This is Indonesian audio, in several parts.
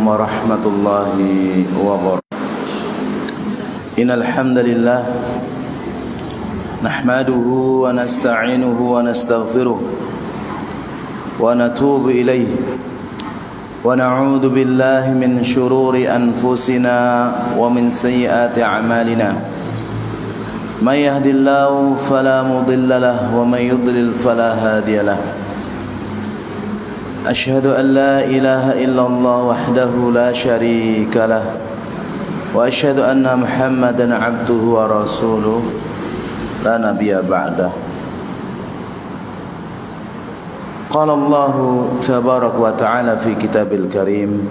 warahmatullahi wabarakatuh. Innal hamdalillah nahmaduhu wa nasta'inuhu wa nastaghfiruh wa natubu ilayhi wa na'udzu billahi min shururi anfusina wa min sayyiati a'malina. May yahdihillahu fala mudilla lahu wa may yudlil fala hadiya lahu. Asyhadu an la ilaha illallah wahdahu la syarika lah wa asyhadu anna Muhammadan abduhu wa rasuluh la nabiyya ba'dah. Qala Allah tabaraka wa ta'ala fi kitabil karim,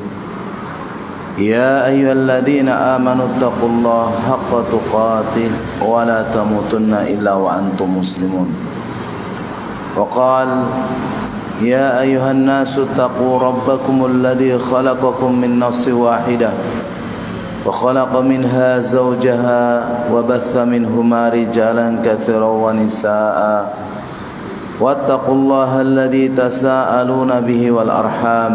ya ayyuhalladzina amanu taqullaha haqqa tuqatih wa la tamutunna illa wa antum muslimun. Wa qala يا أيها الناس اتقوا ربكم الذي خلقكم من نفس واحدة وخلق منها زوجها وبث منهما رجالا كثيرا ونساء واتقوا الله الذي تساءلون به والأرحام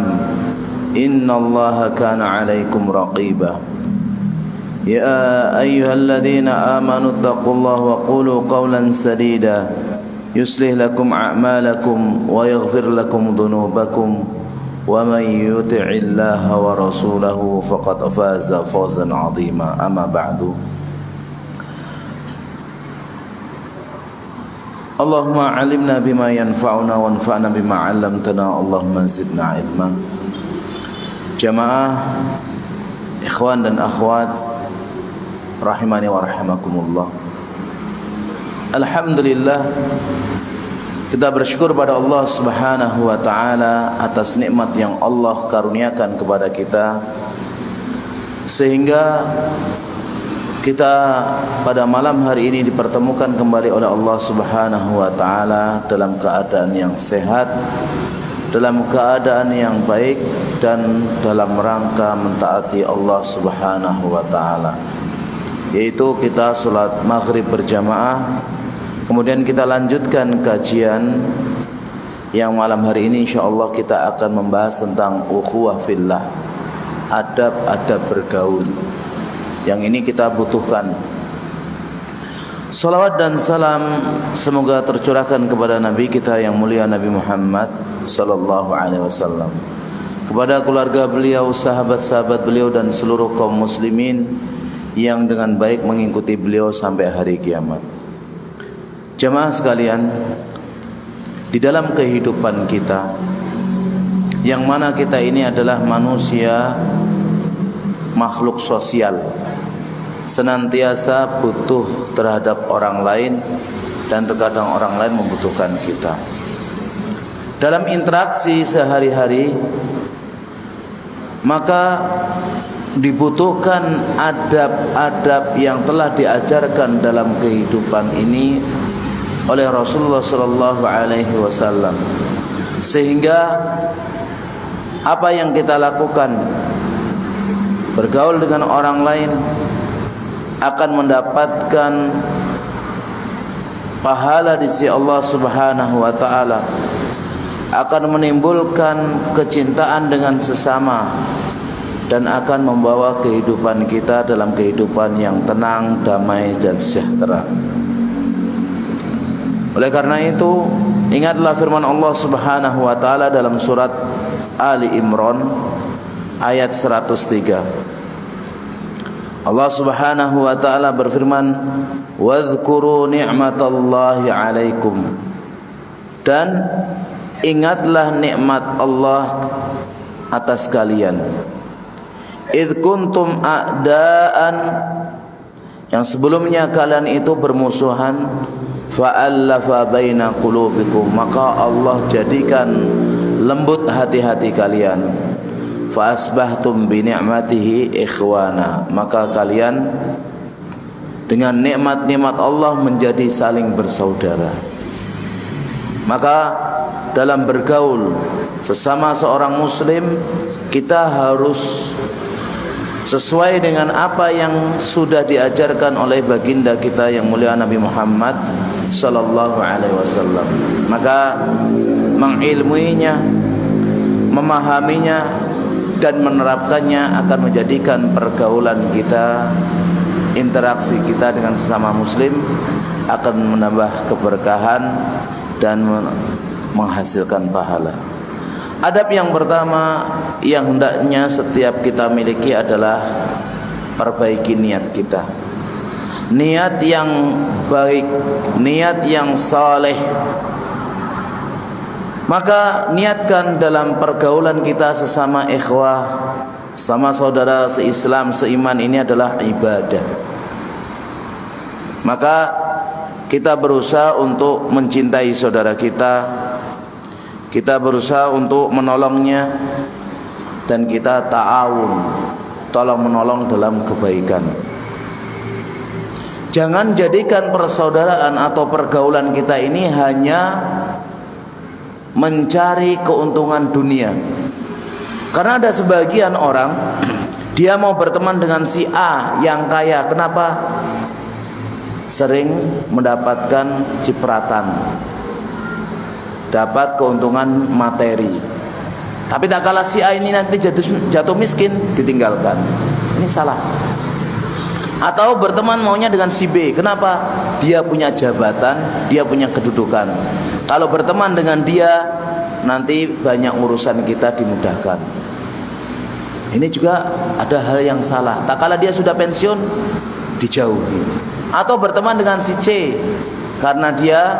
إن الله كان عليكم رقيبا يا أيها الذين آمنوا اتقوا الله وقولوا قولا سديدا يصلح لكم أعمالكم ويغفر لكم ذنوبكم ومن يطع الله ورسوله فقد فاز فوزا عظيما. أما بعد، اللهم علمنا بما ينفعنا وانفعنا بما علمتنا اللهم زدنا علما. Jamaah, ikhwan dan akhwat rahimani wa rahimakumullah. Alhamdulillah, kita bersyukur pada Allah Subhanahu wa ta'ala atas nikmat yang Allah karuniakan kepada kita, sehingga kita pada malam hari ini dipertemukan kembali oleh Allah Subhanahu wa ta'ala dalam keadaan yang sehat, dalam keadaan yang baik, dan dalam rangka mentaati Allah Subhanahu wa ta'ala, yaitu kita sholat maghrib berjamaah. Kemudian kita lanjutkan kajian yang malam hari ini insyaallah kita akan membahas tentang ukhuwah fillah, adab-adab bergaul. Yang ini kita butuhkan. Salawat dan salam semoga tercurahkan kepada Nabi kita yang mulia Nabi Muhammad sallallahu alaihi wasallam, kepada keluarga beliau, sahabat-sahabat beliau, dan seluruh kaum muslimin yang dengan baik mengikuti beliau sampai hari kiamat. Jemaah sekalian, di dalam kehidupan kita, yang mana kita ini adalah manusia, makhluk sosial, senantiasa butuh terhadap orang lain, dan terkadang orang lain membutuhkan kita. Dalam interaksi sehari-hari, maka dibutuhkan adab-adab yang telah diajarkan dalam kehidupan ini oleh Rasulullah sallallahu alaihi wasallam, sehingga apa yang kita lakukan bergaul dengan orang lain akan mendapatkan pahala di sisi Allah Subhanahu wa taala, akan menimbulkan kecintaan dengan sesama, dan akan membawa kehidupan kita dalam kehidupan yang tenang, damai, dan sejahtera. Oleh karena itu, ingatlah firman Allah Subhanahu wa taala dalam surat Ali Imran ayat 103. Allah Subhanahu wa taala berfirman, "Wadhkuru ni'matallahi 'alaikum." Dan ingatlah nikmat Allah atas kalian. Idz kuntum a'daan, yang sebelumnya kalian itu bermusuhan, fa'allafa baina qulubikum, maka Allah jadikan lembut hati-hati kalian. Fa asbahtum bi ni'matihi ikhwana, maka kalian dengan nikmat-nikmat Allah menjadi saling bersaudara. Maka dalam bergaul sesama seorang muslim, kita harus sesuai dengan apa yang sudah diajarkan oleh baginda kita yang mulia Nabi Muhammad sallallahu alaihi wasallam. Maka mengilmuinya, memahaminya, dan menerapkannya akan menjadikan pergaulan kita, interaksi kita dengan sesama muslim akan menambah keberkahan dan menghasilkan pahala. Adab yang pertama yang hendaknya setiap kita miliki adalah perbaiki niat kita. Niat yang baik, niat yang saleh. Maka niatkan dalam pergaulan kita sesama ikhwah, sama saudara seislam, seiman, ini adalah ibadah. Maka kita berusaha untuk mencintai saudara kita, kita berusaha untuk menolongnya, dan kita ta'awun, tolong menolong dalam kebaikan. Jangan jadikan persaudaraan atau pergaulan kita ini hanya mencari keuntungan dunia. Karena ada sebagian orang dia mau berteman dengan si A yang kaya. Kenapa? Sering mendapatkan cipratan, dapat keuntungan materi. Tapi tak kalah si A ini nanti jatuh miskin, ditinggalkan. Ini salah. Atau berteman maunya dengan si B. Kenapa? Dia punya jabatan, dia punya kedudukan. Kalau berteman dengan dia, nanti banyak urusan kita dimudahkan. Ini juga ada hal yang salah. Tak kala dia sudah pensiun, dijauhi. Atau berteman dengan si C, karena dia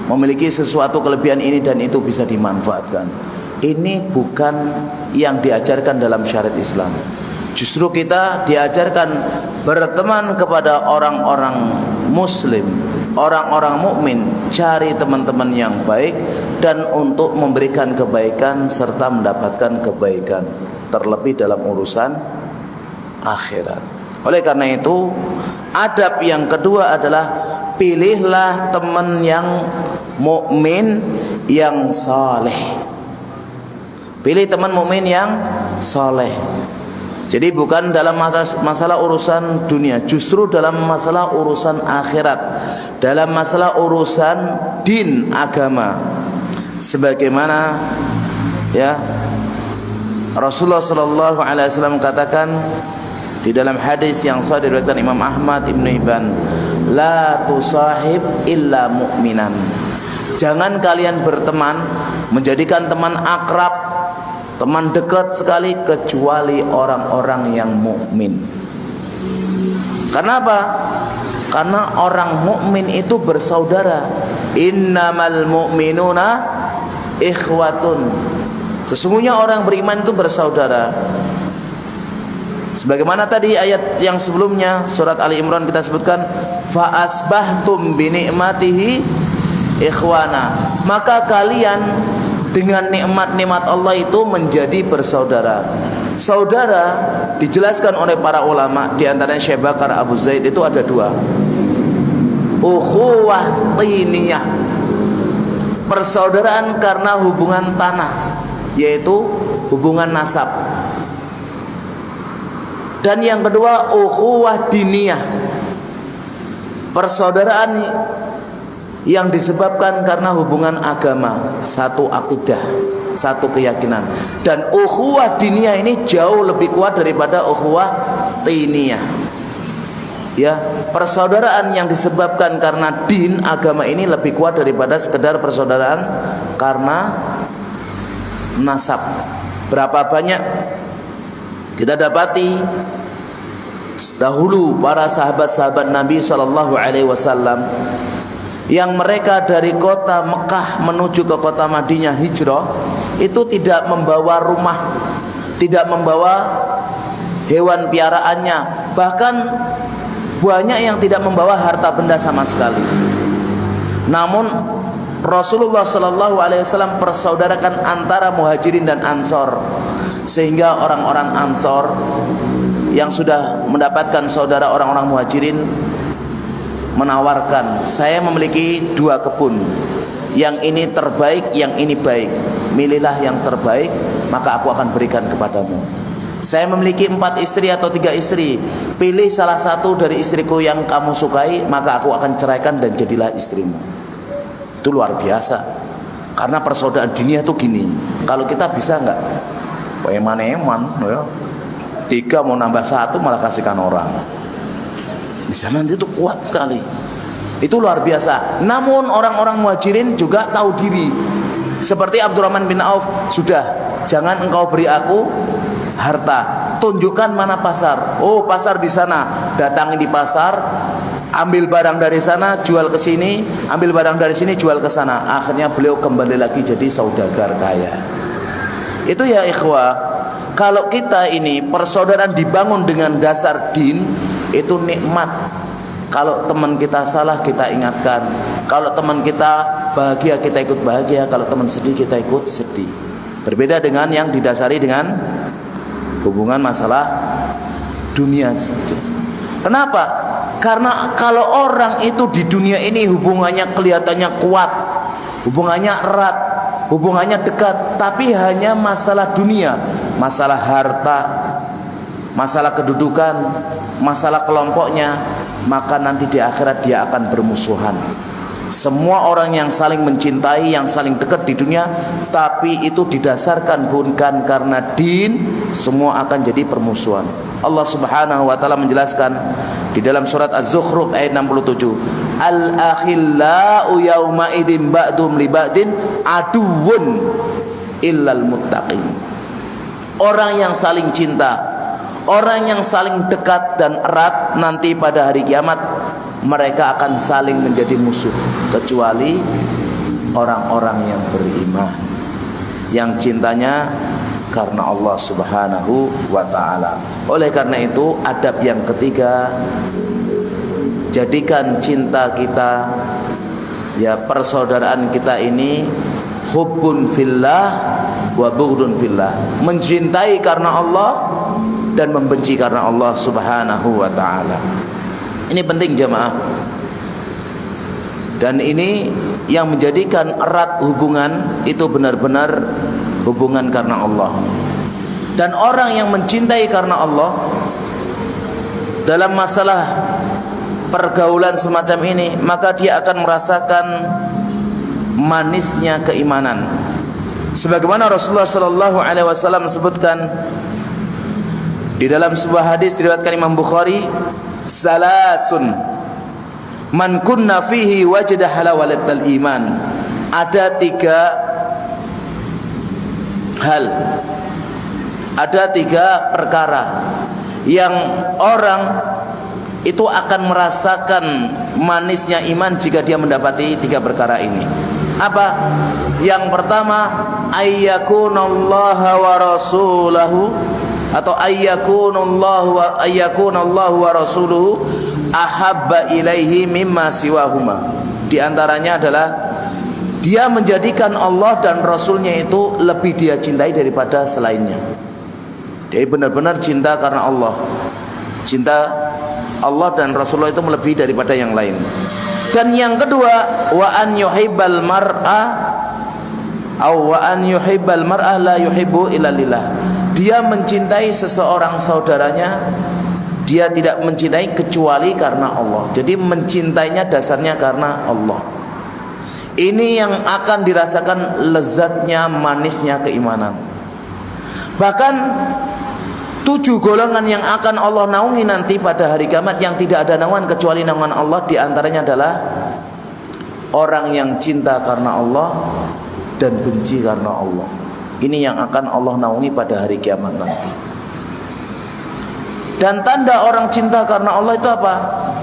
memiliki sesuatu kelebihan ini dan itu bisa dimanfaatkan. Ini bukan yang diajarkan dalam syariat Islam. Justru kita diajarkan berteman kepada orang-orang muslim, orang-orang mukmin, cari teman-teman yang baik dan untuk memberikan kebaikan serta mendapatkan kebaikan, terlebih dalam urusan akhirat. Oleh karena itu, adab yang kedua adalah pilihlah teman yang mukmin yang saleh. Pilih teman mukmin yang saleh. Jadi bukan dalam masalah urusan dunia, justru dalam masalah urusan akhirat, dalam masalah urusan din, agama. Sebagaimana ya Rasulullah sallallahu alaihi wasallam katakan di dalam hadis yang sahih diriwayatkan Imam Ahmad, Ibnu Hibban, la tusahib illa mu'minan. Jangan kalian berteman, menjadikan teman akrab, teman dekat sekali, kecuali orang-orang yang mukmin. Kenapa? Karena orang mukmin itu bersaudara. Innamal mu'minuna ikhwatun. Sesungguhnya orang beriman itu bersaudara. Sebagaimana tadi ayat yang sebelumnya surat Ali Imran kita sebutkan, fa asbahtum bi ni'matihi ikhwana. Maka kalian dengan nikmat-nikmat Allah itu menjadi bersaudara. Saudara dijelaskan oleh para ulama, di antaranya Syekh Bakar Abu Zaid, itu ada dua. Ukhuwah tiniyah, persaudaraan karena hubungan tanah, yaitu hubungan nasab. Dan yang kedua ukhuwah diniyah, persaudaraan yang disebabkan karena hubungan agama, satu akidah, satu keyakinan. Dan ukhuwah diniyah ini jauh lebih kuat daripada ukhuwah tiniyah. Ya, persaudaraan yang disebabkan karena din, agama ini lebih kuat daripada sekedar persaudaraan karena nasab. Berapa banyak kita dapati dahulu para sahabat-sahabat Nabi sallallahu alaihi wasallam yang mereka dari kota Mekah menuju ke kota Madinah hijrah, itu tidak membawa rumah, tidak membawa hewan piaraannya, bahkan banyak yang tidak membawa harta benda sama sekali. Namun Rasulullah sallallahu alaihi wasallam persaudarakan antara Muhajirin dan Ansor, sehingga orang-orang Ansor yang sudah mendapatkan saudara orang-orang Muhajirin menawarkan, saya memiliki 2 kebun, yang ini terbaik, yang ini baik, milihlah yang terbaik, maka aku akan berikan kepadamu. Saya memiliki 4 istri atau 3 istri, pilih salah satu dari istriku yang kamu sukai, maka aku akan ceraikan dan jadilah istrimu. Itu luar biasa. Karena persaudaraan dunia itu gini, kalau kita bisa enggak? eman-eman ya. 3 mau nambah 1 malah kasihkan orang. Di zaman itu kuat sekali. Itu luar biasa. Namun orang-orang Muhajirin juga tahu diri. Seperti Abdurrahman bin Auf, sudah, jangan engkau beri aku harta. Tunjukkan mana pasar. Oh, pasar di sana. Datangi di pasar, ambil barang dari sana, jual ke sini, ambil barang dari sini, jual ke sana. Akhirnya beliau kembali lagi jadi saudagar kaya. Itu ya ikhwah, kalau kita ini persaudaraan dibangun dengan dasar din, itu nikmat. Kalau teman kita salah, kita ingatkan. Kalau teman kita bahagia, kita ikut bahagia. Kalau teman sedih, kita ikut sedih. Berbeda dengan yang didasari dengan hubungan masalah dunia saja. Kenapa? Karena kalau orang itu di dunia ini hubungannya kelihatannya kuat, hubungannya erat, hubungannya dekat, tapi hanya masalah dunia, masalah harta, masalah kedudukan, masalah kelompoknya, maka nanti di akhirat dia akan bermusuhan. Semua orang yang saling mencintai, yang saling dekat di dunia, tapi itu didasarkan bukan karena din, semua akan jadi permusuhan. Allah Subhanahu wa taala menjelaskan di dalam surat Az-Zukhruf ayat 67, Al-akhillau yauma idzin ba'dum li ba'din aduwwun illal muttaqin. Orang yang saling cinta, orang yang saling dekat dan erat, nanti pada hari kiamat mereka akan saling menjadi musuh, kecuali orang-orang yang beriman, yang cintanya karena Allah Subhanahu wa ta'ala. Oleh karena itu, adab yang ketiga, jadikan cinta kita, ya persaudaraan kita ini hubbun fillah wa bughdun fillah, mencintai karena Allah dan membenci karena Allah Subhanahu wa ta'ala. Ini penting jemaah. Dan ini yang menjadikan erat hubungan itu benar-benar hubungan karena Allah. Dan orang yang mencintai karena Allah, dalam masalah pergaulan semacam ini, maka dia akan merasakan manisnya keimanan. Sebagaimana Rasulullah sallallahu alaihi wasallam sebutkan di dalam sebuah hadis diriwayatkan Imam Bukhari, salasun man kunna fihi wajada halawatal iman. Ada 3 hal, ada 3 perkara yang orang itu akan merasakan manisnya iman jika dia mendapati 3 perkara ini. Apa? Yang pertama, ayyakunallaha wa rasulahu, atau ayyakunallahu wa rasuluhu ahabba ilaihi mimma siwahuma. Di antaranya adalah dia menjadikan Allah dan Rasulnya itu lebih dia cintai daripada selainnya. Dia benar-benar cinta karena Allah. Cinta Allah dan Rasulullah itu melebihi daripada yang lain. Dan yang kedua, wa an yuhibbal mar'a la yuhibbu illa lillah. Dia mencintai seseorang saudaranya, dia tidak mencintai kecuali karena Allah. Jadi mencintainya dasarnya karena Allah. Ini yang akan dirasakan lezatnya, manisnya keimanan. Bahkan 7 golongan yang akan Allah naungi nanti pada hari kiamat, yang tidak ada naungan kecuali naungan Allah, di antaranya adalah orang yang cinta karena Allah dan benci karena Allah. Ini yang akan Allah naungi pada hari kiamat nanti. Dan tanda orang cinta karena Allah itu apa?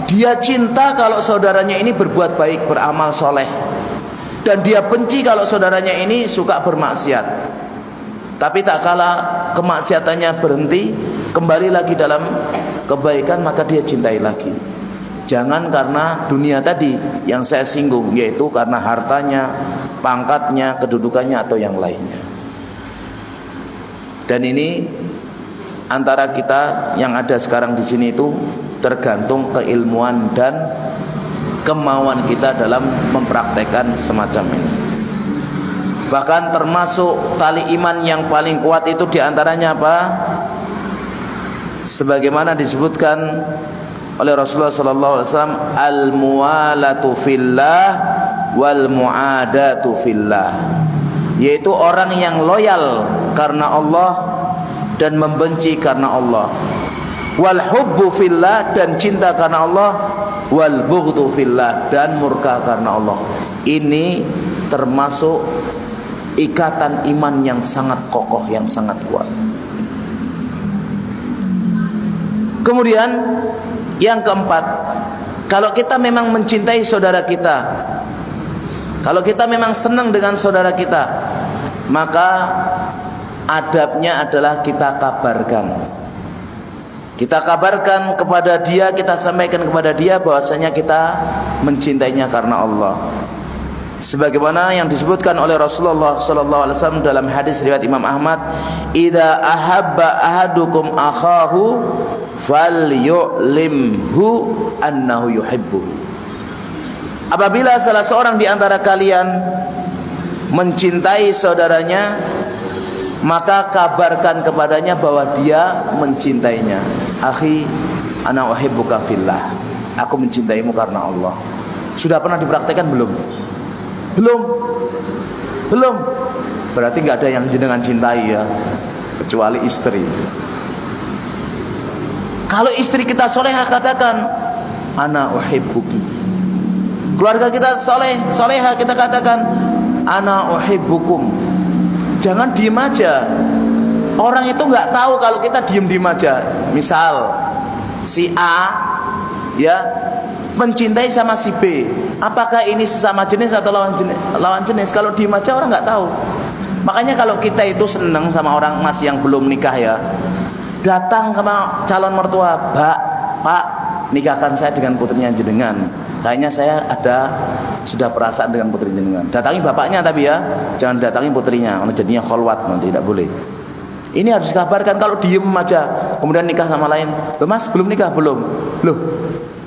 Dia cinta kalau saudaranya ini berbuat baik, beramal soleh. Dan dia benci kalau saudaranya ini suka bermaksiat. Tapi tak kala kemaksiatannya berhenti, kembali lagi dalam kebaikan, maka dia cintai lagi. Jangan karena dunia tadi yang saya singgung, yaitu karena hartanya, pangkatnya, kedudukannya, atau yang lainnya. Dan ini antara kita yang ada sekarang di sini itu tergantung keilmuan dan kemauan kita dalam mempraktekkan semacam ini. Bahkan termasuk tali iman yang paling kuat itu diantaranya apa? Sebagaimana disebutkan oleh Rasulullah SAW, al-muwalatu fillah wal mu'adatu fillah, yaitu orang yang loyal karena Allah dan membenci karena Allah. Wal hubbu fillah, dan cinta karena Allah. Wal bughdhu fillah, dan murka karena Allah. Ini termasuk ikatan iman yang sangat kokoh, yang sangat kuat. Kemudian yang keempat, kalau kita memang mencintai saudara kita, kalau kita memang senang dengan saudara kita, maka adabnya adalah kita kabarkan. Kita kabarkan kepada dia, kita sampaikan kepada dia bahwasanya kita mencintainya karena Allah. Sebagaimana yang disebutkan oleh Rasulullah sallallahu alaihi wasallam dalam hadis riwayat Imam Ahmad, "Idza ahabba ahadukum akhahu falyu'limhu annahu yuhibbu." Apabila salah seorang di antara kalian mencintai saudaranya, maka kabarkan kepadanya bahwa dia mencintainya. Akhi, ana uhibbuka fillah. Aku mencintaimu karena Allah. Sudah pernah dipraktekkan belum? Belum. Berarti nggak ada yang jenengan cintai ya, kecuali istri. Kalau istri kita solehah, katakan ana uhibbuki. Keluarga kita solehah, kita katakan ana uhibbukum. Jangan diem aja. Orang itu nggak tahu kalau kita diem aja. Misal si A ya mencintai sama si B, apakah ini sesama jenis atau lawan jenis? Kalau diem aja orang nggak tahu. Makanya kalau kita itu seneng sama orang masih yang belum nikah ya, datang ke calon mertua, Pak, nikahkan saya dengan putrinya jenengan. Kayaknya saya sudah perasaan dengan putri jenengan. Datangi bapaknya tapi ya, jangan datangi putrinya, karena jadinya kholwat nanti, tidak boleh. Ini harus dikabarkan. Kalau diem aja, kemudian nikah sama lain, loh mas belum nikah belum? Loh,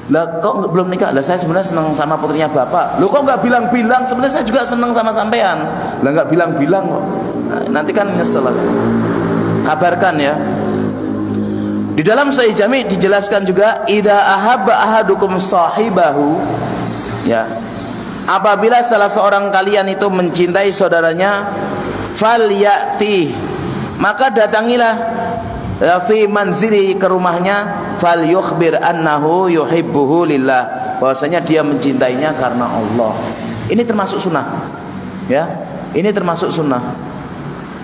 lah kok belum nikah? Lah saya sebenarnya senang sama putrinya bapak. Loh kok nggak bilang-bilang? Sebenarnya saya juga senang sama sampean. Lah nggak bilang-bilang kok. Nah, nanti kan nyesel. Kabarkan ya. Di dalam Sahih Jami' dijelaskan juga, idza ahabba ahadukum sahibahu, ya, apabila salah seorang kalian itu mencintai saudaranya, falyati, maka datangilah fi manzili, ke rumahnya, falyukhbir annahu yuhibbuhu lillah, bahwasanya dia mencintainya karena Allah. Ini termasuk sunnah, ya, ini termasuk sunnah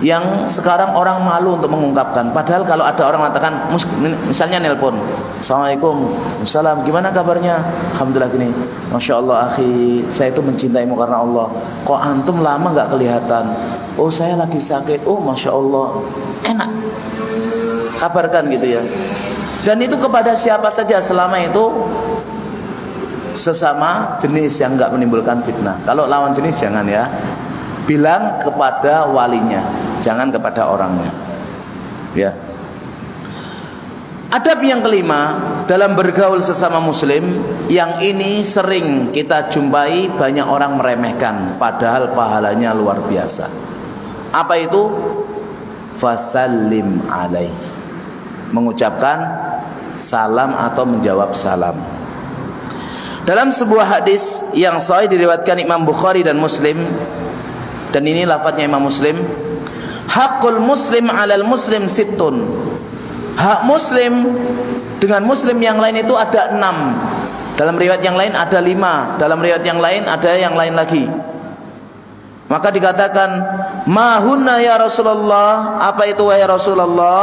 yang sekarang orang malu untuk mengungkapkan. Padahal kalau ada orang mengatakan, misalnya nelpon, assalamualaikum, salam, gimana kabarnya? Alhamdulillah gini, masya Allah akhi, saya itu mencintaimu karena Allah. Kok antum lama nggak kelihatan? Oh saya lagi sakit. Oh masya Allah, enak. Kabarkan gitu ya. Dan itu kepada siapa saja, selama itu sesama jenis yang nggak menimbulkan fitnah. Kalau lawan jenis jangan ya. Bilang kepada walinya, jangan kepada orangnya. Ya. Adab yang kelima dalam bergaul sesama muslim, yang ini sering kita jumpai banyak orang meremehkan, padahal pahalanya luar biasa. Apa itu? Fasallim alaih, mengucapkan salam atau menjawab salam. Dalam sebuah hadis yang sahih diriwayatkan Imam Bukhari dan Muslim, dan ini lafadznya Imam Muslim, hakul muslim alal muslim sittun. Hak muslim dengan muslim yang lain itu ada 6. Dalam riwayat yang lain ada 5. Dalam riwayat yang lain ada yang lain lagi. Maka dikatakan, ma hunna ya Rasulullah, apa itu wahai Rasulullah?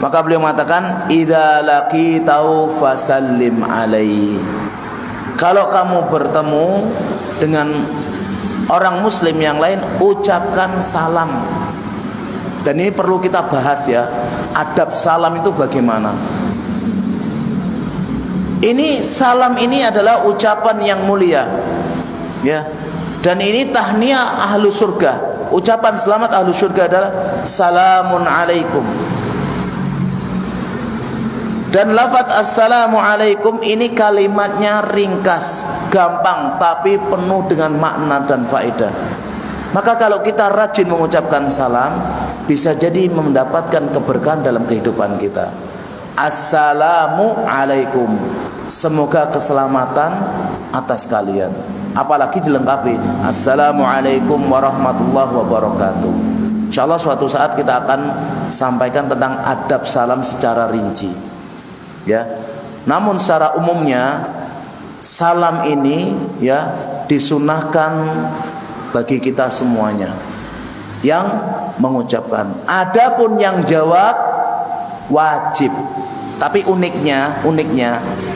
Maka beliau mengatakan, idza laqitau fasallim alaihi. Kalau kamu bertemu dengan orang muslim yang lain, ucapkan salam. Dan ini perlu kita bahas ya, adab salam itu bagaimana. Ini salam ini adalah ucapan yang mulia, ya. Dan ini tahniah ahlu surga. Ucapan selamat ahlu surga adalah salamun alaikum. Dan lafaz assalamu alaikum ini kalimatnya ringkas, gampang, tapi penuh dengan makna dan faedah. Maka kalau kita rajin mengucapkan salam, bisa jadi mendapatkan keberkahan dalam kehidupan kita. Assalamu alaikum, semoga keselamatan atas kalian. Apalagi dilengkapi assalamualaikum warahmatullahi wabarakatuh. Insyaallah suatu saat kita akan sampaikan tentang adab salam secara rinci. Ya. Namun secara umumnya salam ini ya disunahkan bagi kita semuanya yang mengucapkan. Adapun yang jawab wajib. Tapi uniknya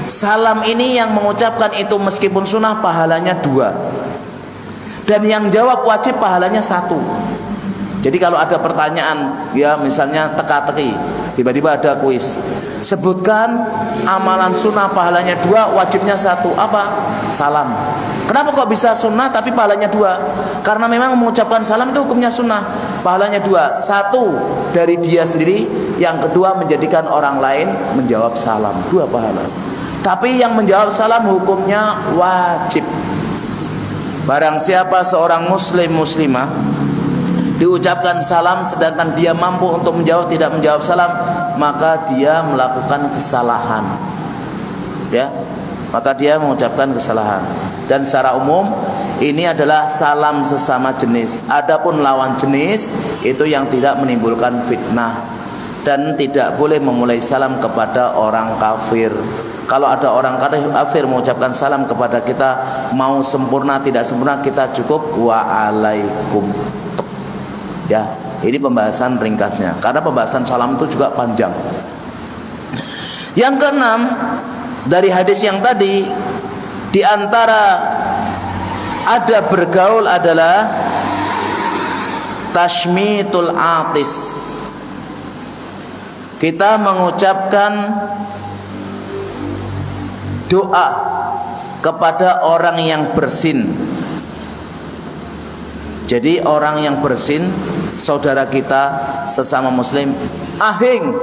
salam ini yang mengucapkan itu meskipun sunnah pahalanya 2. Dan yang jawab wajib pahalanya 1. Jadi kalau ada pertanyaan ya misalnya teka-teki, tiba-tiba ada kuis, sebutkan amalan sunnah pahalanya 2, wajibnya 1. Apa? Salam. Kenapa kok bisa sunnah tapi pahalanya 2? Karena memang mengucapkan salam itu hukumnya sunnah, pahalanya 2. 1 dari dia sendiri, yang kedua menjadikan orang lain menjawab salam, 2 pahala. Tapi yang menjawab salam hukumnya wajib. Barang siapa seorang muslim muslimah diucapkan salam sedangkan dia mampu untuk menjawab tidak menjawab salam, maka dia melakukan kesalahan. Ya, maka dia mengucapkan kesalahan. Dan secara umum ini adalah salam sesama jenis. Adapun lawan jenis itu yang tidak menimbulkan fitnah dan tidak boleh memulai salam kepada orang kafir. Kalau ada orang kafir mengucapkan salam kepada kita, mau sempurna tidak sempurna kita cukup waalaikum. Ya, ini pembahasan ringkasnya. Karena pembahasan salam itu juga panjang. Yang keenam, dari hadis yang tadi, di antara adab bergaul adalah tashmitul atis. Kita mengucapkan doa kepada orang yang bersin. Jadi orang yang bersin, saudara kita sesama muslim, ahing,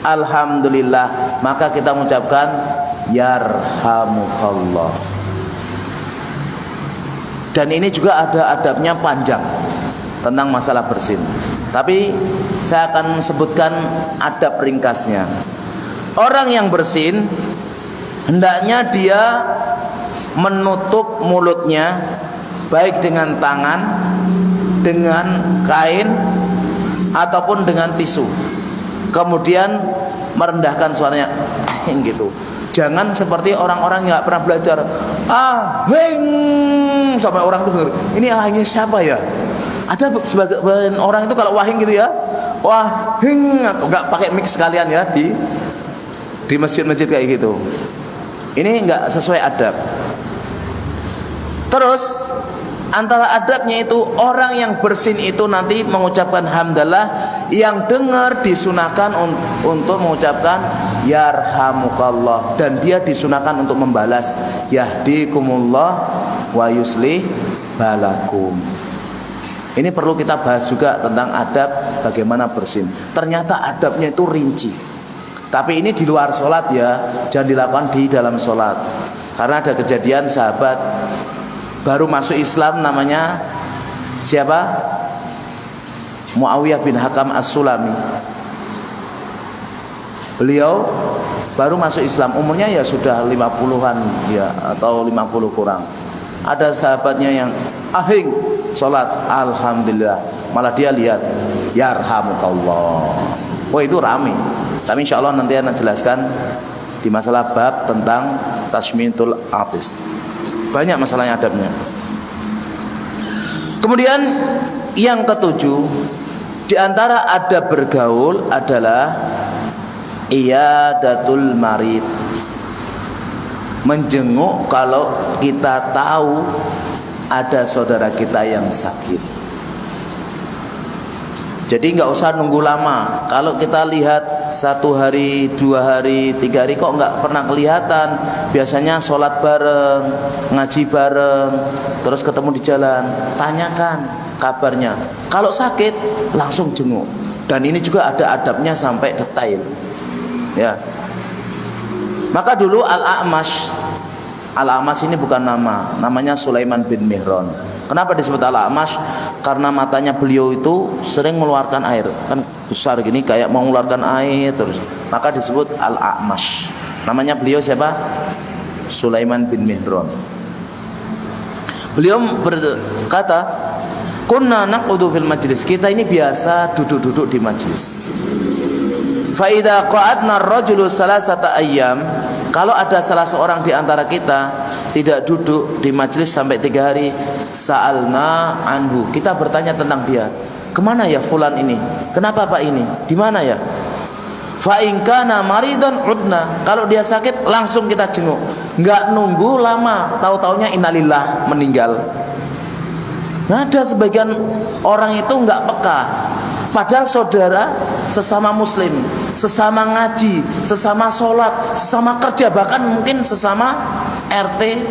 alhamdulillah, maka kita mengucapkan yarhamukallah. Dan ini juga ada adabnya panjang tentang masalah bersin. Tapi saya akan sebutkan adab ringkasnya. Orang yang bersin hendaknya dia menutup mulutnya baik dengan tangan, dengan kain ataupun dengan tisu. Kemudian merendahkan suaranya gitu. Jangan seperti orang-orang yang nggak pernah belajar ahing sampai orang itu dengar, ini ahingnya siapa ya? Ada sebagian orang itu kalau wahing gitu ya, wahing, nggak pakai mix sekalian ya di masjid-masjid kayak gitu. Ini nggak sesuai adab. Terus antara adabnya itu orang yang bersin itu nanti mengucapkan hamdalah, yang dengar disunahkan untuk mengucapkan yarhamukallah, dan dia disunahkan untuk membalas yahdikumullah wa yuslih balakum. Ini perlu kita bahas juga tentang adab bagaimana bersin. Ternyata adabnya itu rinci. Tapi ini di luar sholat ya, jangan dilakukan di dalam sholat. Karena ada kejadian sahabat baru masuk Islam, namanya siapa? Muawiyah bin Hakam As-Sulami. Beliau baru masuk Islam, umurnya ya sudah 50-an ya, atau 50 kurang. Ada sahabatnya yang ahing sholat, alhamdulillah, malah dia lihat yarhamukallah. Oh, itu rame. Tapi insya Allah nanti akan jelaskan di masalah bab tentang tashmitul atis. Banyak masalahnya adabnya. Kemudian yang ketujuh, di antara adab bergaul adalah iyadatul marid. Menjenguk kalau kita tahu ada saudara kita yang sakit. Jadi nggak usah nunggu lama. Kalau kita lihat 1 hari, 2 hari, 3 hari kok nggak pernah kelihatan. Biasanya sholat bareng, ngaji bareng, terus ketemu di jalan, tanyakan kabarnya. Kalau sakit langsung jenguk. Dan ini juga ada adabnya sampai detail. Ya. Maka dulu Al-A'mash ini bukan nama, namanya Sulaiman bin Mihran. Kenapa disebut Al-A'mash? Karena matanya beliau itu sering mengeluarkan air, kan besar gini kayak mau mengeluarkan air terus. Maka disebut Al-A'mash. Namanya beliau siapa? Sulaiman bin Mihran. Beliau berkata, Kunna naqudu fil majlis. Kita ini biasa duduk-duduk di majlis. Fa idza qa'adna ar-rajulu salasata ayyam, kalau ada salah seorang di antara kita tidak duduk di majlis sampai 3 hari, sa'alna anhu, kita bertanya tentang dia. Kemana ya fulan ini? Kenapa Pak ini? Di mana ya? Fa in kana maridan udna, kalau dia sakit langsung kita jenguk. Enggak nunggu lama, tahu-taunya innalillah meninggal. Nah, ada sebagian orang itu enggak peka. Padahal saudara, sesama muslim, sesama ngaji, sesama sholat, sesama kerja, bahkan mungkin sesama RT.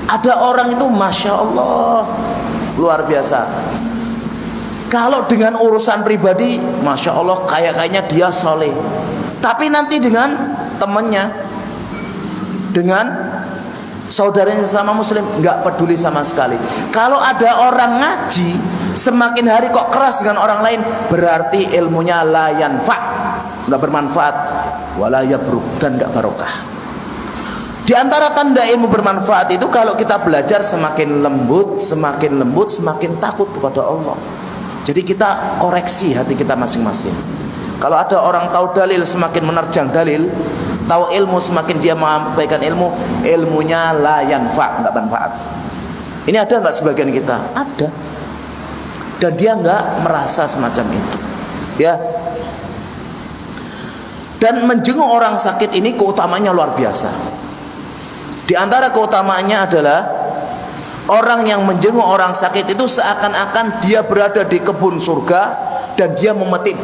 Ada orang itu Masya Allah luar biasa. Kalau dengan urusan pribadi, Masya Allah kayaknya dia soleh. Tapi nanti dengan temannya, dengan saudaranya sesama muslim, nggak peduli sama sekali. Kalau ada orang ngaji, semakin hari kok keras dengan orang lain, berarti ilmunya la yanfa', nggak bermanfaat, wala yabruk, dan nggak barokah. Di antara tanda ilmu bermanfaat itu kalau kita belajar semakin lembut, semakin takut kepada Allah. Jadi kita koreksi hati kita masing-masing. Kalau ada orang tahu dalil semakin menerjang dalil, tahu ilmu semakin dia menyampaikan ilmu, ilmunya la yanfa', enggak manfaat. Ini ada enggak sebagian kita? Ada. Dan dia enggak merasa semacam itu. Ya. Dan menjenguk orang sakit ini keutamanya luar biasa. Di antara keutamaannya adalah orang yang menjenguk orang sakit itu seakan-akan dia berada di kebun surga dan dia memetik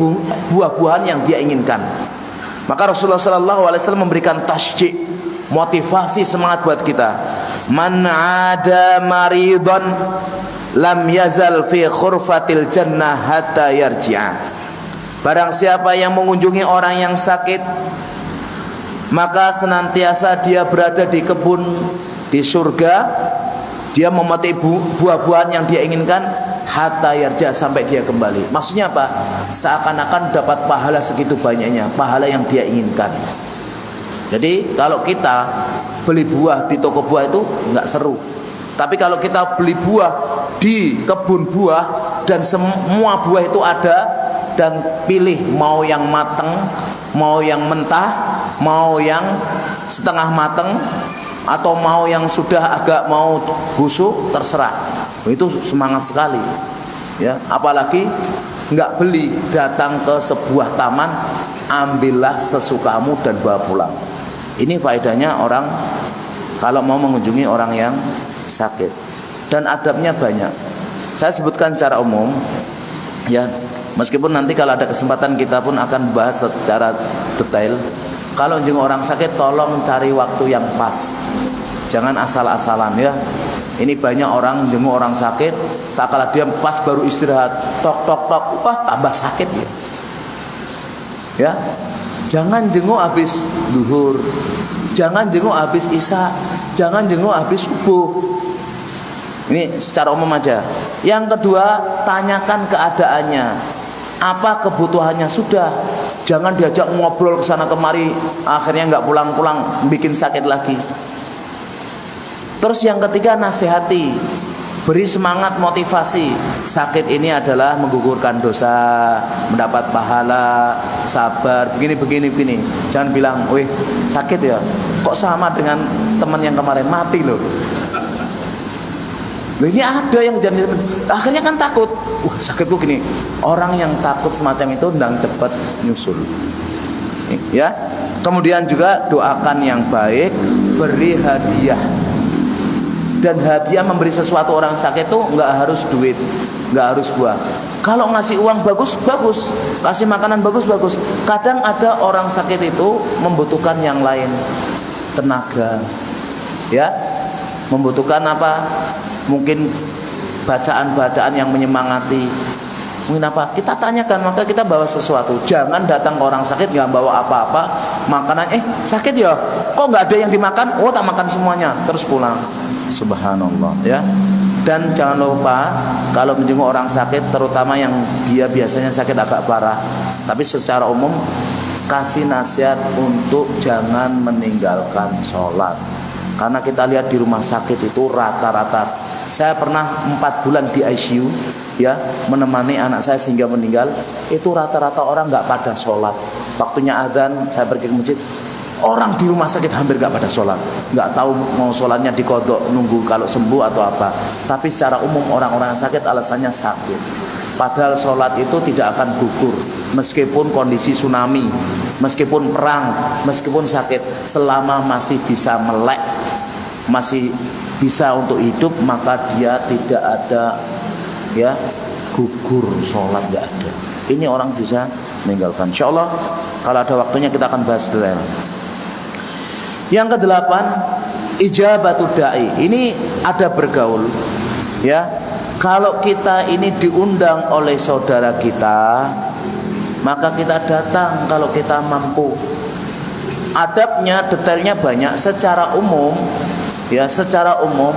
buah-buahan yang dia inginkan. Maka Rasulullah SAW memberikan tasjik, motivasi, semangat buat kita. Man ada maridon lam yazal fi khurfatil jannah hatta yarji'a. Barang siapa yang mengunjungi orang yang sakit, maka senantiasa dia berada di kebun di surga. Dia memetik buah-buahan yang dia inginkan hatta yarja, sampai dia kembali. Maksudnya apa? Seakan-akan dapat pahala segitu banyaknya, pahala yang dia inginkan. Jadi kalau kita beli buah di toko buah itu nggak seru. Tapi kalau kita beli buah di kebun buah dan semua buah itu ada, dan pilih mau yang mateng, mau yang mentah, mau yang setengah mateng, atau mau yang sudah agak mau busuk, terserah. Itu semangat sekali. Ya, apalagi nggak beli, datang ke sebuah taman, ambillah sesukamu dan bawa pulang. Ini faedahnya orang kalau mau mengunjungi orang yang sakit. Dan adabnya banyak. Saya sebutkan secara umum, ya, meskipun nanti kalau ada kesempatan kita pun akan bahas secara detail. Kalau menjenguk orang sakit, tolong cari waktu yang pas. Jangan asal-asalan ya. Ini banyak orang jenguk orang sakit, tak kalah dia pas baru istirahat, tok tok tok, wah tambah sakit ya. Ya. Jangan jenguk habis duhur. Jangan jenguk habis isya. Jangan jenguk habis subuh. Ini secara umum aja. Yang kedua, tanyakan keadaannya. Apa kebutuhannya sudah. Jangan diajak ngobrol ke sana kemari, akhirnya nggak pulang-pulang, bikin sakit lagi. Terus yang ketiga, nasihati, beri semangat, motivasi. Sakit ini adalah menggugurkan dosa, mendapat pahala, sabar, begini. Jangan bilang, wih sakit ya, kok sama dengan teman yang kemarin mati loh. Loh, ini ada yang jadi, akhirnya kan takut. Sakitku gini. Orang yang takut semacam itu ndang cepat nyusul. Ya. Kemudian juga doakan yang baik, beri hadiah. Dan hadiah memberi sesuatu orang sakit itu nggak harus duit, nggak harus buah. Kalau ngasih uang bagus, kasih makanan bagus. Kadang ada orang sakit itu membutuhkan yang lain, tenaga, ya, membutuhkan apa? Mungkin bacaan-bacaan yang menyemangati. Mungkin apa? Kita tanyakan, maka kita bawa sesuatu. Jangan datang ke orang sakit nggak bawa apa-apa, makanan. Sakit ya? Kok nggak ada yang dimakan? Oh, tak makan semuanya, terus pulang. Subhanallah, ya. Dan jangan lupa kalau menjenguk orang sakit, terutama yang dia biasanya sakit agak parah, tapi secara umum kasih nasihat untuk jangan meninggalkan sholat. Karena kita lihat di rumah sakit itu rata-rata Saya pernah 4 bulan di ICU, ya, menemani anak saya sehingga meninggal. Itu rata-rata orang nggak pada sholat. Waktunya azan, saya pergi ke masjid. Orang di rumah sakit hampir nggak pada sholat. Nggak tahu mau sholatnya dikodok, nunggu kalau sembuh atau apa. Tapi secara umum orang-orang yang sakit alasannya sakit. Padahal sholat itu tidak akan gugur. Meskipun kondisi tsunami, meskipun perang, meskipun sakit, selama masih bisa melek, masih bisa untuk hidup, maka dia tidak ada, ya, gugur sholat, nggak ada. Ini orang bisa meninggalkan. Insyaallah kalau ada waktunya kita akan bahas detail. Yang ke-8, ijabatud da'i. Ini ada bergaul, ya. Kalau kita ini diundang oleh saudara kita, maka kita datang kalau kita mampu. Adabnya, detailnya banyak. Secara umum, ya, secara umum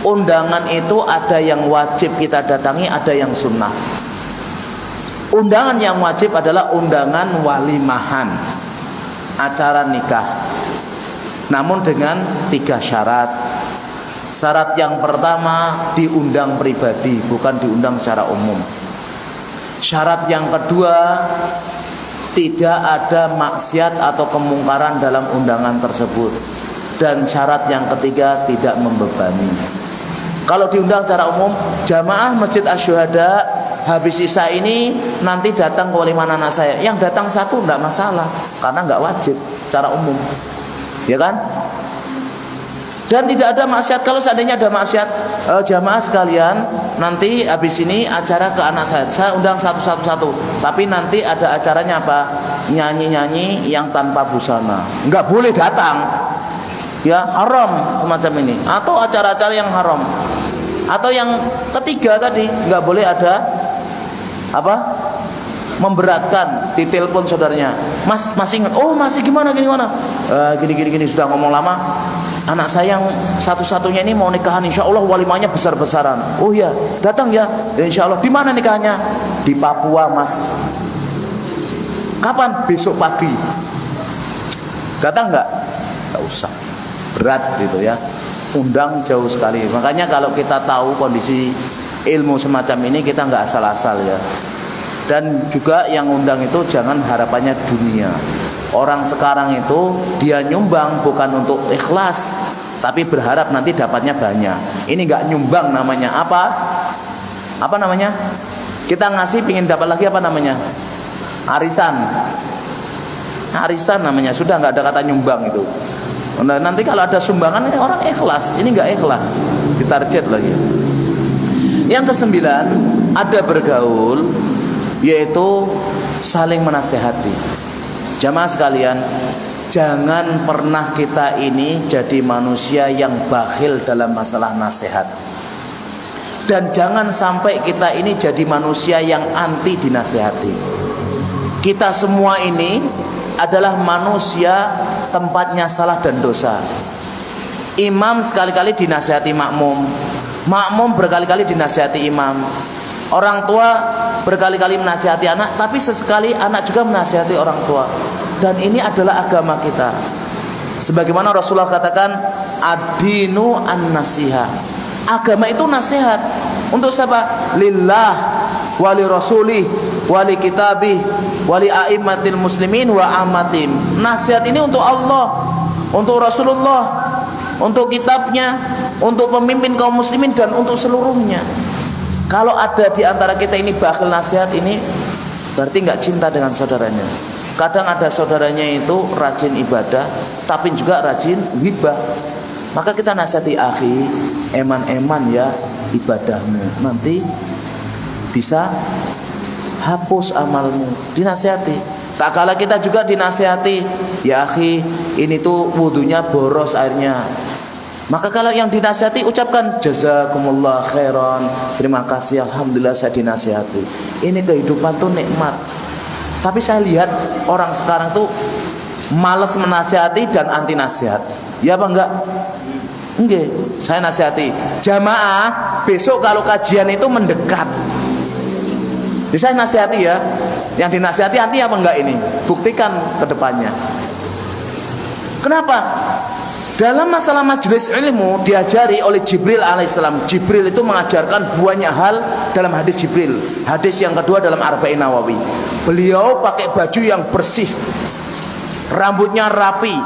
undangan itu ada yang wajib kita datangi, ada yang sunnah. Undangan yang wajib adalah undangan walimahan, acara nikah. Namun dengan 3 syarat. Syarat yang pertama, diundang pribadi, bukan diundang secara umum. Syarat yang kedua, tidak ada maksiat atau kemungkaran dalam undangan tersebut. Dan syarat yang ketiga, tidak membebani. Kalau diundang secara umum, jamaah Masjid Asy-Syuhada habis isya ini nanti datang ke waliman anak saya. Yang datang 1 enggak masalah, karena enggak wajib secara umum, ya kan? Dan tidak ada maksiat. Kalau seandainya ada maksiat, jamaah sekalian, nanti habis ini acara ke anak saya undang satu-satu. Tapi nanti ada acaranya apa? Nyanyi-nyanyi yang tanpa busana, enggak boleh datang. Ya, haram semacam ini. Atau acara-acara yang haram. Atau yang ketiga tadi, nggak boleh ada apa? Memberatkan, ditelepon saudaranya. Mas, masih ingat? Oh, masih gimana gimana? Gini sudah ngomong lama. Anak saya yang satu-satunya ini mau nikahan, insya Allah walimahnya besar-besaran. Oh ya, datang ya. Insya Allah. Di mana nikahnya? Di Papua, Mas. Kapan? Besok pagi. Datang nggak? Nggak usah. Berat gitu ya. Undang jauh sekali. Makanya kalau kita tahu kondisi ilmu semacam ini, kita nggak asal-asal ya. Dan juga yang undang itu jangan harapannya dunia. Orang sekarang itu dia nyumbang bukan untuk ikhlas, tapi berharap nanti dapatnya banyak. Ini nggak nyumbang namanya apa? Apa namanya? Kita ngasih pingin dapat lagi apa namanya? Arisan. Arisan namanya. Sudah nggak ada kata nyumbang itu. Nah, nanti kalau ada sumbangan orang ikhlas. Ini nggak ikhlas, ditarget lagi. Yang ke-9, ada bergaul, yaitu saling menasehati. Jamaah sekalian, jangan pernah kita ini jadi manusia yang bakhil dalam masalah nasihat. Dan jangan sampai kita ini jadi manusia yang anti dinasehati. Kita semua ini adalah manusia tempatnya salah dan dosa. Imam sekali-kali dinasihati makmum, makmum berkali-kali dinasihati imam, orang tua berkali-kali menasihati anak, tapi sesekali anak juga menasihati orang tua. Dan ini adalah agama kita. Sebagaimana Rasulullah katakan, ad-dinu an-nasiha. Agama itu nasihat. Untuk siapa? Lillah, wali rasulih, wali kitabih, wali a'immatil muslimin wa amatim. Nasihat ini untuk Allah, untuk Rasulullah, untuk kitabnya, untuk pemimpin kaum muslimin, dan untuk seluruhnya. Kalau ada di antara kita ini bakhil nasihat ini, berarti nggak cinta dengan saudaranya. Kadang ada saudaranya itu rajin ibadah, tapi juga rajin hibah. Maka kita nasihati, akhi, eman-eman ya ibadahmu, nanti bisa hapus amalmu. Dinasihati. Tak kalah kita juga dinasihati, ya akhi, ini tuh wudunya boros airnya. Maka kalau yang dinasihati, ucapkan jazakumullah khairan, terima kasih, alhamdulillah saya dinasihati. Ini kehidupan tuh nikmat. Tapi saya lihat orang sekarang tuh malas menasihati dan anti nasihat. Ya apa enggak? Enggak, saya nasihati. Jamaah, besok kalau kajian itu mendekat, jadi saya nasihati ya. Yang dinasihati anti apa enggak ini? Buktikan ke depannya. Kenapa? Dalam masalah majelis ilmu diajari oleh Jibril alaihissalam. Jibril itu mengajarkan banyak hal dalam hadis Jibril. Hadis yang kedua dalam Arba'in Nawawi. Beliau pakai baju yang bersih, rambutnya rapi,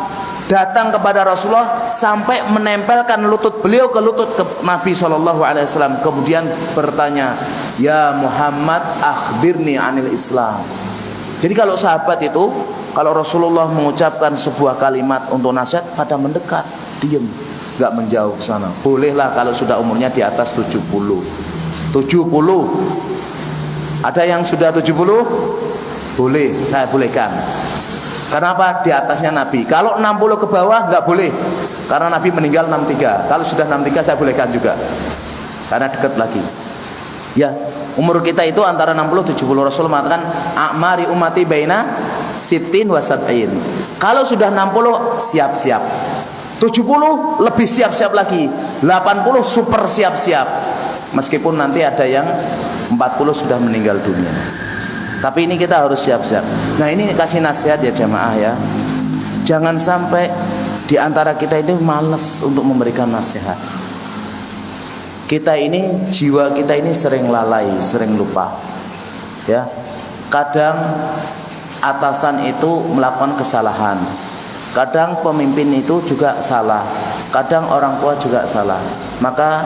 datang kepada Rasulullah sampai menempelkan lutut beliau ke lutut ke Nabi SAW. Kemudian bertanya, ya Muhammad, akhbirni anil Islam. Jadi kalau sahabat itu, kalau Rasulullah mengucapkan sebuah kalimat untuk nasihat, pada mendekat, diem, nggak menjauh ke sana. Bolehlah kalau sudah umurnya di atas 70. Ada yang sudah 70? Boleh, saya bolehkan. Kenapa? Di atasnya Nabi. Kalau 60 ke bawah nggak boleh, karena Nabi meninggal 63. Kalau sudah 63 saya bolehkan juga, karena dekat lagi. Ya, umur kita itu antara 60-70. Rasul mengatakan a'mari ummati baina sittin wa sab'in. Kalau sudah 60 siap-siap, 70 lebih siap-siap lagi, 80 super siap-siap. Meskipun nanti ada yang 40 sudah meninggal dunia, tapi ini kita harus siap-siap. Nah, ini kasih nasihat ya jamaah ya. Jangan sampai di antara kita ini malas untuk memberikan nasihat. Kita ini, jiwa kita ini sering lalai, sering lupa. Ya. Kadang atasan itu melakukan kesalahan. Kadang pemimpin itu juga salah. Kadang orang tua juga salah. Maka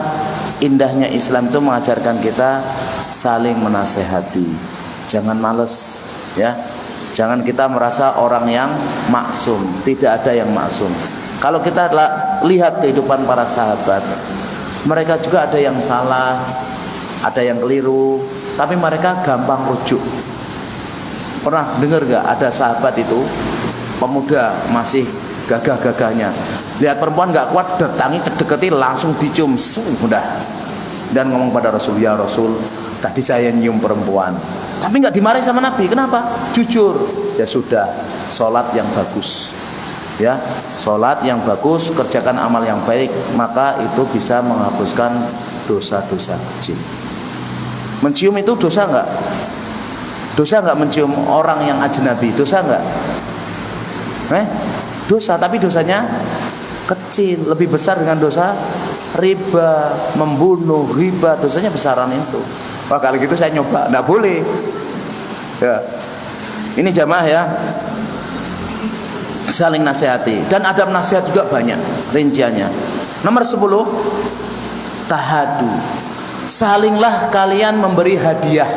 indahnya Islam itu mengajarkan kita saling menasehati. Jangan males, ya. Jangan kita merasa orang yang maksum. Tidak ada yang maksum. Kalau kita lihat kehidupan para sahabat, mereka juga ada yang salah, ada yang keliru, tapi mereka gampang rujuk. Pernah dengar gak ada sahabat itu, pemuda masih gagah-gagahnya, lihat perempuan gak kuat, datangi, deketi, langsung dicium, udah, dan ngomong pada Rasul, ya Rasul, tadi saya nyium perempuan. Tapi gak dimarahi sama Nabi. Kenapa? Jujur. Ya sudah, sholat yang bagus, ya, sholat yang bagus, kerjakan amal yang baik, maka itu bisa menghapuskan dosa-dosa kecil. Mencium itu dosa enggak? Dosa enggak mencium orang yang ajnabi? Dosa enggak? Dosa, tapi dosanya kecil. Lebih besar dengan dosa riba, membunuh, riba, dosanya besaran itu. Wah, kalau gitu saya nyoba, enggak boleh. Ya. Ini jamaah ya, saling nasihati. Dan adab nasihat juga banyak rinciannya. Nomor 10, tahadu. Salinglah kalian memberi hadiah.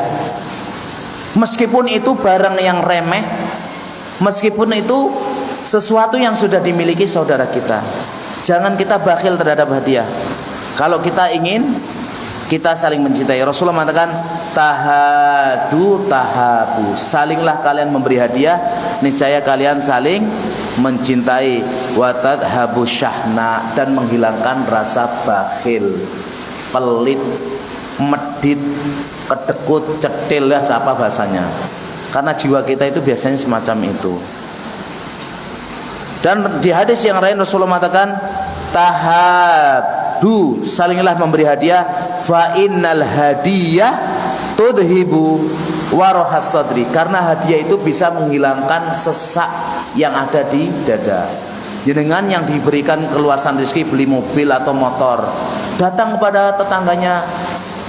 Meskipun itu barang yang remeh, meskipun itu sesuatu yang sudah dimiliki saudara kita. Jangan kita bakhil terhadap hadiah. Kalau kita ingin kita saling mencintai, Rasulullah mengatakan tahadu tahabu. Salinglah kalian memberi hadiah, niscaya kalian saling mencintai. Wa tadhabu syahna, dan menghilangkan rasa bakhil, pelit, medit, kedekut, cetil, ya apa bahasanya. Karena jiwa kita itu biasanya semacam itu. Dan di hadis yang lain Rasulullah mengatakan tahadu, salinglah memberi hadiah, fa innal hadiyah tudhibu warohas sadri. Karena hadiah itu bisa menghilangkan sesak yang ada di dada. Jenengan yang diberikan keluasan rezeki beli mobil atau motor, datang kepada tetangganya,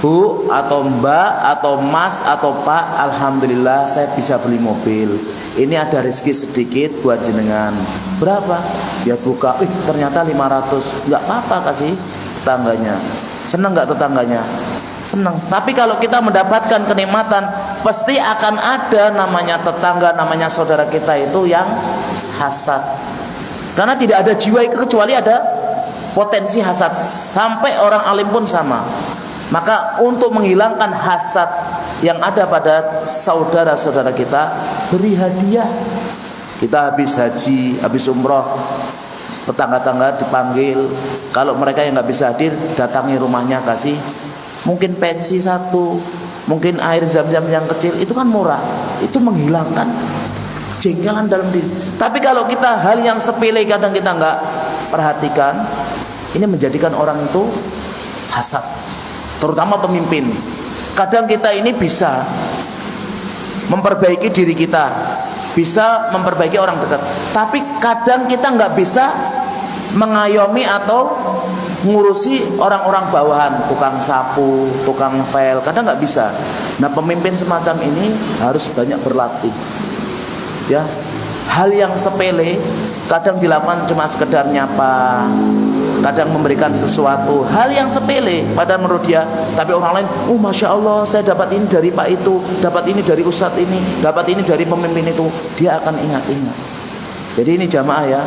Bu atau Mbak atau Mas atau Pak, alhamdulillah saya bisa beli mobil. Ini ada rezeki sedikit buat jenengan. Berapa? Ya buka, ternyata 500. Enggak apa-apa, kasih tetangganya. Senang enggak tetangganya? Senang. Tapi kalau kita mendapatkan kenikmatan, pasti akan ada namanya tetangga, namanya saudara kita itu yang hasad. Karena tidak ada jiwa itu kecuali ada potensi hasad. Sampai orang alim pun sama. Maka untuk menghilangkan hasad yang ada pada saudara-saudara kita, beri hadiah. Kita habis haji, habis umroh, tetangga-tetangga dipanggil. Kalau mereka yang nggak bisa hadir, datangi rumahnya, kasih mungkin peci satu, mungkin air zam-zam yang kecil. Itu kan murah. Itu menghilangkan kejengkelan dalam diri. Tapi kalau kita hal yang sepele kadang kita nggak perhatikan, ini menjadikan orang itu hasad. Terutama pemimpin. Kadang kita ini bisa memperbaiki diri kita, bisa memperbaiki orang dekat, tapi kadang kita nggak bisa mengayomi atau ngurusi orang-orang bawahan, tukang sapu, tukang pel, kadang nggak bisa. Nah, pemimpin semacam ini harus banyak berlatih. Ya, hal yang sepele kadang dilakukan cuma sekedar nyapa, kadang memberikan sesuatu, hal yang sepele padahal menurut dia, tapi orang lain, oh masya Allah, saya dapat ini dari Pak itu, dapat ini dari Ustadz ini, dapat ini dari pemimpin itu, dia akan ingat-ingat. Jadi ini jamaah ya,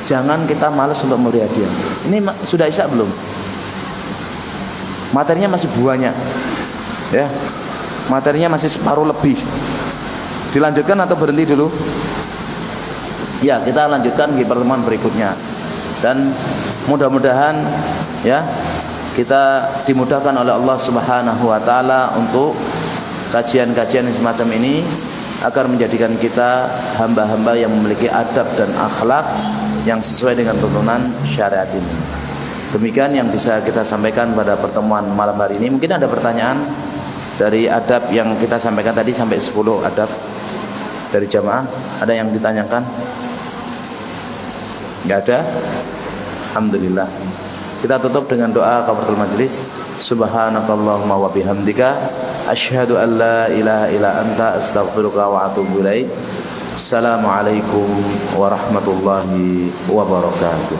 jangan kita malas untuk melihat dia. Ini sudah isya belum? Materinya masih banyak, ya, materinya masih separuh lebih. Dilanjutkan atau berhenti dulu? Ya, kita lanjutkan di pertemuan berikutnya. Dan mudah-mudahan ya kita dimudahkan oleh Allah Subhanahu wa taala untuk kajian-kajian semacam ini agar menjadikan kita hamba-hamba yang memiliki adab dan akhlak yang sesuai dengan tuntunan syariat ini. Demikian yang bisa kita sampaikan pada pertemuan malam hari ini. Mungkin ada pertanyaan dari adab yang kita sampaikan tadi sampai 10 adab dari jamaah. Ada yang ditanyakan? Enggak ada? Alhamdulillah. Kita tutup dengan doa kafaratul majelis. Subhanakallahumma wa bihamdika asyhadu an la ilaha illa anta astaghfiruka wa atubu ilaik. Assalamualaikum warahmatullahi wabarakatuh.